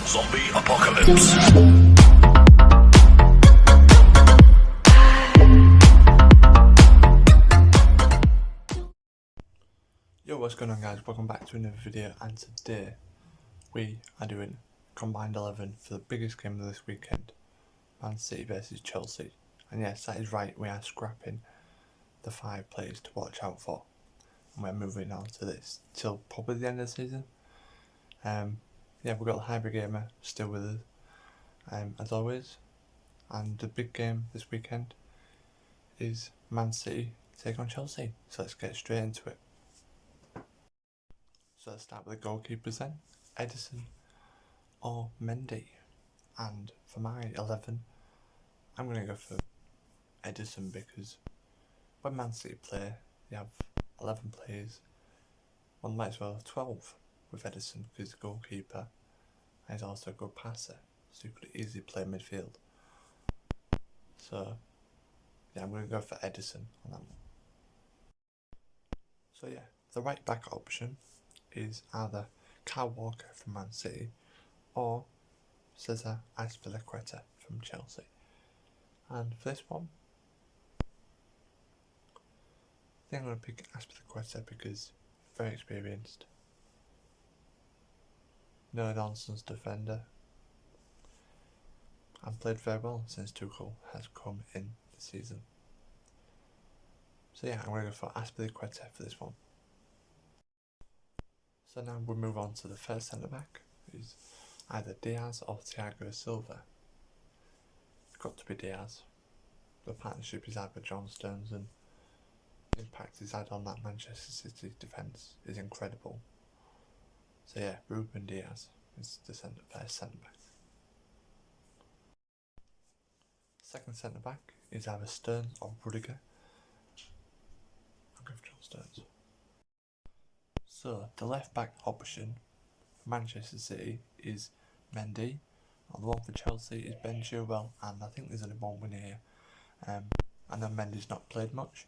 Zombie Apocalypse. Yo, what's going on guys, welcome back to another video, and today we are doing combined 11 for the biggest game of this weekend, Man City versus Chelsea. And yes, that is right, we are scrapping the 5 players to watch out for, and we're moving on to this till probably the end of the season. Yeah, we've got the Hybrid Gamer still with us, as always, and the big game this weekend is Man City take on Chelsea, so let's get straight into it. So let's start with the goalkeepers then, Ederson or Mendy. And for my 11, I'm going to go for Ederson because when Man City play, they have 11 players. One might as well have 12 with Ederson because he's a goalkeeper and he's also a good passer, so you could easily play midfield. So yeah, I'm going to go for Ederson on that one. So yeah, the right back option is either Kyle Walker from Man City or Cesar Azpilicueta from Chelsea. And for this one, I think I'm going to pick Azpilicueta because he's very experienced. No nonsense defender. And played very well since Tuchel has come in the season. So yeah, I'm going to go for Azpilicueta for this one. So now we'll move on to the first centre back, who's either Diaz or Thiago Silva. It's got to be Diaz. The partnership he's had with John Stones and the impact he's had on that Manchester City defence is incredible. So yeah, Ruben Diaz is the first centre back. Second centre back is either Stones or Rudiger. I'll go for John Stones. So the left back option for Manchester City is Mendy, and the one for Chelsea is Ben Chilwell, and I think there's only one winner here. I know Mendy's not played much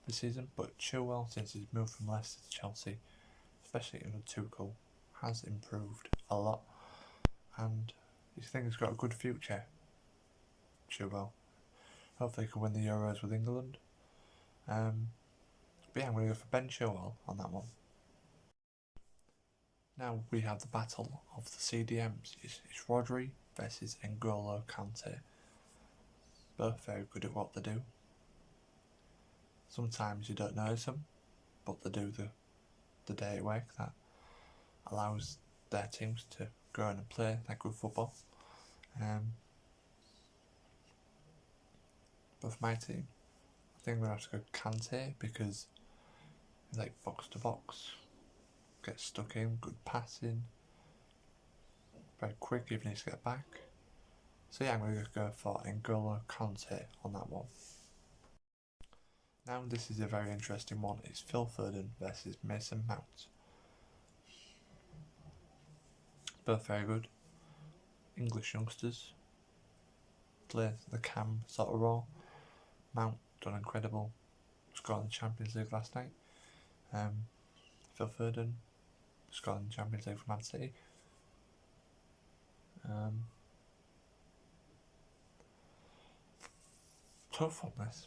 this season, but Chilwell, since he's moved from Leicester to Chelsea, especially under Tuchel, has improved a lot, and I think he's got a good future. Chilwell, hopefully he can win the Euros with England. But yeah, I'm going to go for Ben Chilwell on that one. Now we have the battle of the CDMs. It's Rodri versus N'Golo Kante. Both very good at what they do. Sometimes you don't notice them, but they do the dirty work that allows their teams to go on and play that good football. But for my team, I think I'm going to have to go Kante because he's like box to box, gets stuck in, good passing, very quick even if he gets back. So yeah, I'm going to go for N'Golo Kante on that one. Now this is a very interesting one. It's Phil Foden versus Mason Mount. Both very good English youngsters. Play the cam sort of role. Mount done incredible. Scored in the Champions League last night. Phil Foden scored in the Champions League for Man City. Tough on this.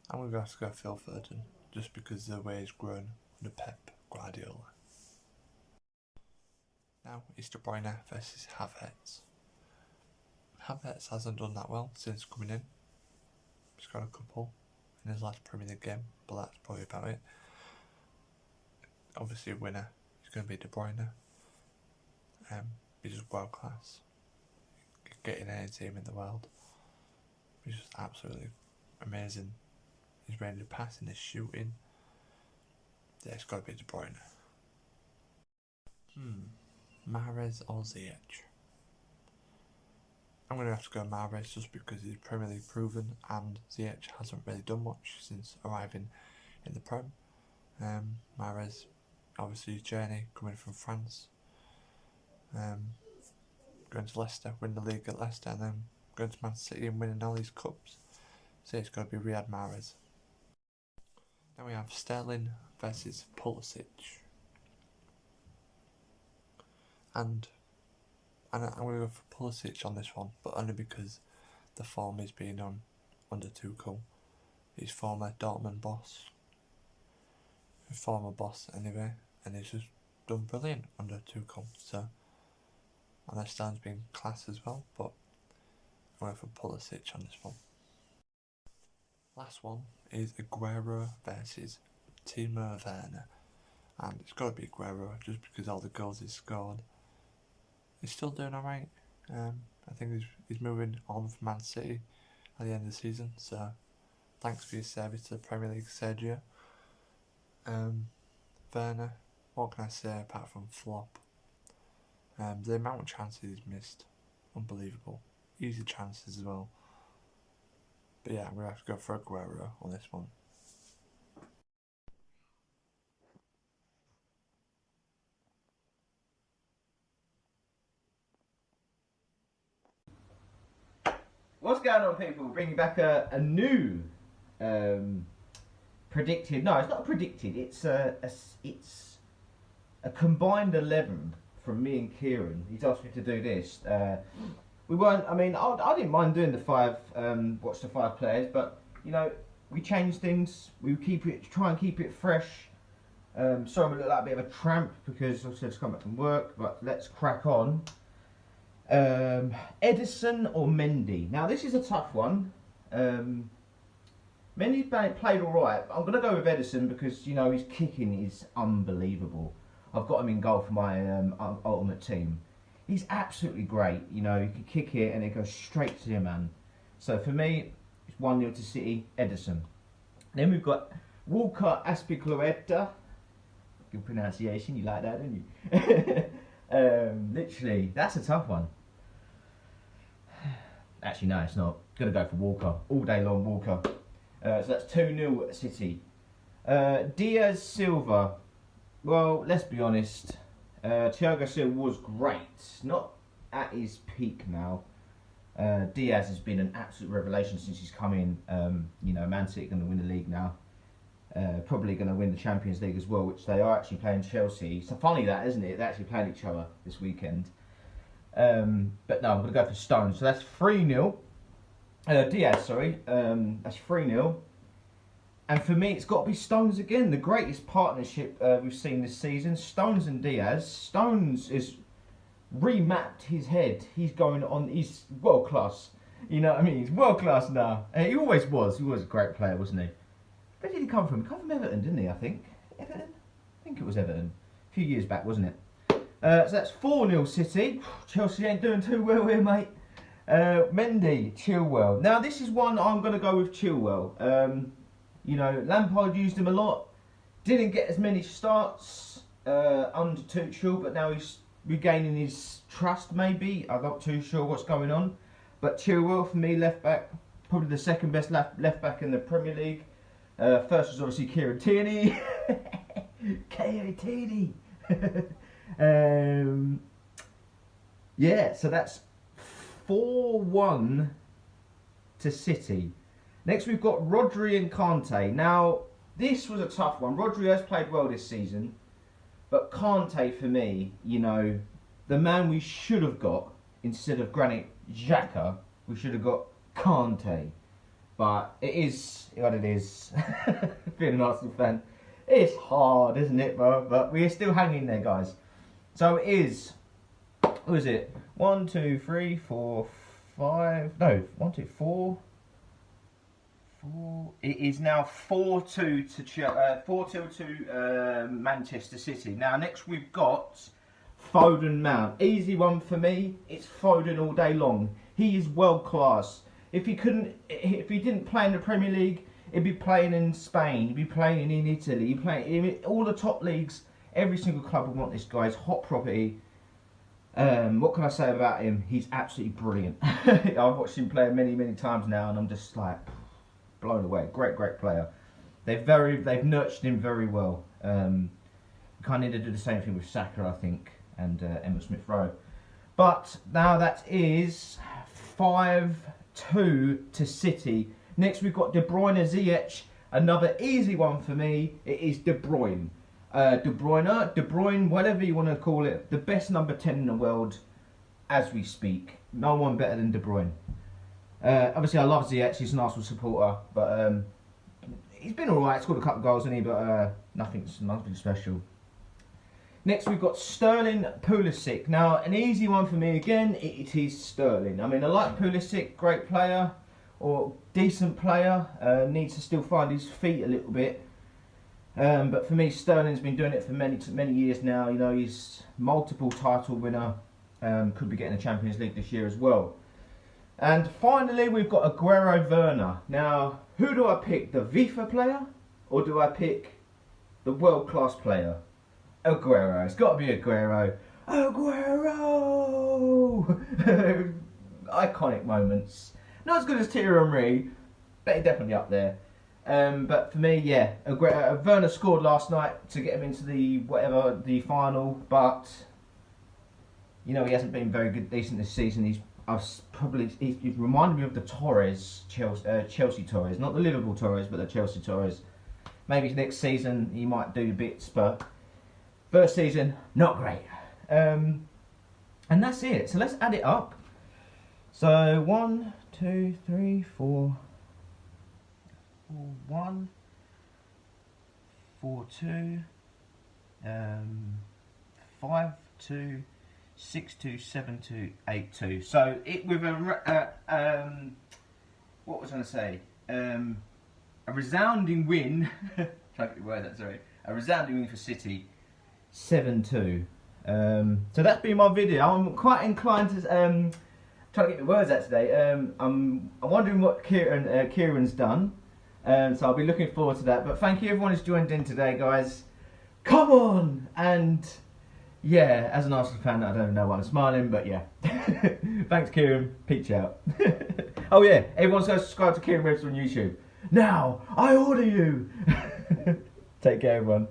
I'm going to have to go Phil Foden just because of the way he's grown under Pep Guardiola. Now it's De Bruyne versus Havertz. Havertz hasn't done that well since coming in. He's got a couple in his last Premier League game, but that's probably about it. Obviously a winner is going to be De Bruyne. He's just world class. Getting any team in the world. He's just absolutely amazing. His range of passing, his shooting. Yeah, it's got to be De Bruyne. Mahrez or Ziyech? I'm going to have to go Mahrez just because he's Premier League proven and Ziyech hasn't really done much since arriving in the Prem. Mahrez, obviously his journey coming from France, going to Leicester, win the league at Leicester, and then going to Man City and winning all these cups. So it's got to be Riyad Mahrez. Now we have Sterling versus Pulisic. And I'm going to go for Pulisic on this one, but only because the form is being on under Tuchel. His former Dortmund boss. His former boss anyway, and he's just done brilliant under Tuchel. So, and their stand's been class as well, but I'm going for Pulisic on this one. Last one is Aguero versus Timo Werner. And it's got to be Aguero just because all the goals he's scored. He's still doing alright. I think he's moving on from Man City at the end of the season. So thanks for your service to the Premier League, Sergio. Werner, what can I say apart from flop? The amount of chances he's missed, unbelievable. Easy chances as well. But yeah, I'm going to have to go for Aguero on this one. What's going on, people? Bringing back a new predicted. No, it's not predicted. It's a combined 11 from me and Kieran. He's asked me to do this. We weren't. I mean, I didn't mind doing the five. Watch the 5 players, but you know, we change things. We try and keep it fresh. Sorry, we look like a bit of a tramp because I said to come back from work. But let's crack on. Ederson or Mendy? Now this is a tough one. Mendy's played alright. I'm going to go with Ederson because, you know, his kicking is unbelievable. I've got him in goal for my ultimate team. He's absolutely great. You know, you can kick it and it goes straight to your man. So for me, it's 1-0 to City, Ederson. Then we've got Walker Azpilicueta. Good pronunciation, you like that, don't you? Literally, that's a tough one. Actually, no, it's not. Gonna go for Walker all day long. Walker. So that's 2-0 City. Diaz Silva. Well, let's be honest. Thiago Silva was great, not at his peak now. Diaz has been an absolute revelation since he's come in. You know, Man City going to win the league now. Probably going to win the Champions League as well, which they are actually playing Chelsea. So funny that, isn't it? They're actually playing each other this weekend. But no, I'm going to go for Stones. So that's 3-0. Diaz, sorry. That's 3-0. And for me, it's got to be Stones again. The greatest partnership we've seen this season. Stones and Diaz. Stones is remapped his head. He's going on. He's world class. You know what I mean? He's world class now. He always was. He was a great player, wasn't he? Where did he come from? He came from Everton, didn't he? I think. Everton? I think it was Everton. A few years back, wasn't it? So that's 4-0 City. Chelsea ain't doing too well here, mate. Mendy, Chilwell. Now, this is one I'm going to go with Chilwell. You know, Lampard used him a lot. Didn't get as many starts under Tuchel, but now he's regaining his trust, maybe. I'm not too sure what's going on. But Chilwell, for me, left back, probably the second best left back in the Premier League. First was obviously Kieran Tierney. Kieran Tierney. Yeah, so that's 4-1 to City. Next we've got Rodri and Kante. Now, this was a tough one. Rodri has played well this season, but Kante, for me, you know, the man we should have got instead of Granit Xhaka, we should have got Kante. But it is what it is. Being an Arsenal fan, it's hard, isn't it, bro? But we're still hanging there, guys. So it is. What is it? 1, 2, 3, 4, 5. No, 1, 2, 4. 4. It is now 4-2 to Manchester City. Now next we've got Foden Mount. Easy one for me. It's Foden all day long. He is world class. If he didn't play in the Premier League, he'd be playing in Spain. He'd be playing in Italy. He'd play in all the top leagues. Every single club would want this guy. He's hot property. What can I say about him? He's absolutely brilliant. I've watched him play many, many times now, and I'm just like blown away. Great player. They've nurtured him very well. Kind of need to do the same thing with Saka, I think, and Emma Smith-Rowe. But now that is 5-2 to City. Next we've got De Bruyne Ziyech. Another easy one for me. It is De Bruyne. De Bruyne, whatever you want to call it, the best number 10 in the world as we speak. No one better than De Bruyne. Obviously, I love Ziyech. He's an Arsenal supporter, but he's been alright. Scored a couple of goals, hasn't he? But nothing special. Next, we've got Sterling Pulisic. Now, an easy one for me again. It is Sterling. I mean, I like Pulisic, great player or decent player. Needs to still find his feet a little bit. But for me, Sterling's been doing it for many years now. You know, he's multiple title winner. Could be getting the Champions League this year as well. And finally, we've got Aguero Werner. Now, who do I pick? The FIFA player? Or do I pick the world-class player? Aguero. It's got to be Aguero. Aguero! Iconic moments. Not as good as Thierry Henry, but he's definitely up there. But for me, yeah, Werner scored last night to get him into the final. But you know, he hasn't been very decent this season. He's reminded me of the Torres, Chelsea Torres, not the Liverpool Torres, but the Chelsea Torres. Maybe next season he might do bits, but first season not great. And that's it. So let's add it up. So 1, 2, 3, 4. 1, 4, 2, 5, 2, 6, 2, 7, 2, 8, 2. So it with a what was I going to say? A resounding win. Trying to get the word out, sorry. A resounding win for City, 7-2. So that's been my video. I'm quite inclined to trying to get the words out today. I'm wondering what Kieran's done. So I'll be looking forward to that. But thank you everyone who's joined in today, guys. Come on! And yeah, as an Arsenal fan, I don't know why I'm smiling, but yeah. Thanks, Kieran. Peach out. Oh yeah, everyone's going to subscribe to Kieran Webster on YouTube. Now, I order you! Take care, everyone.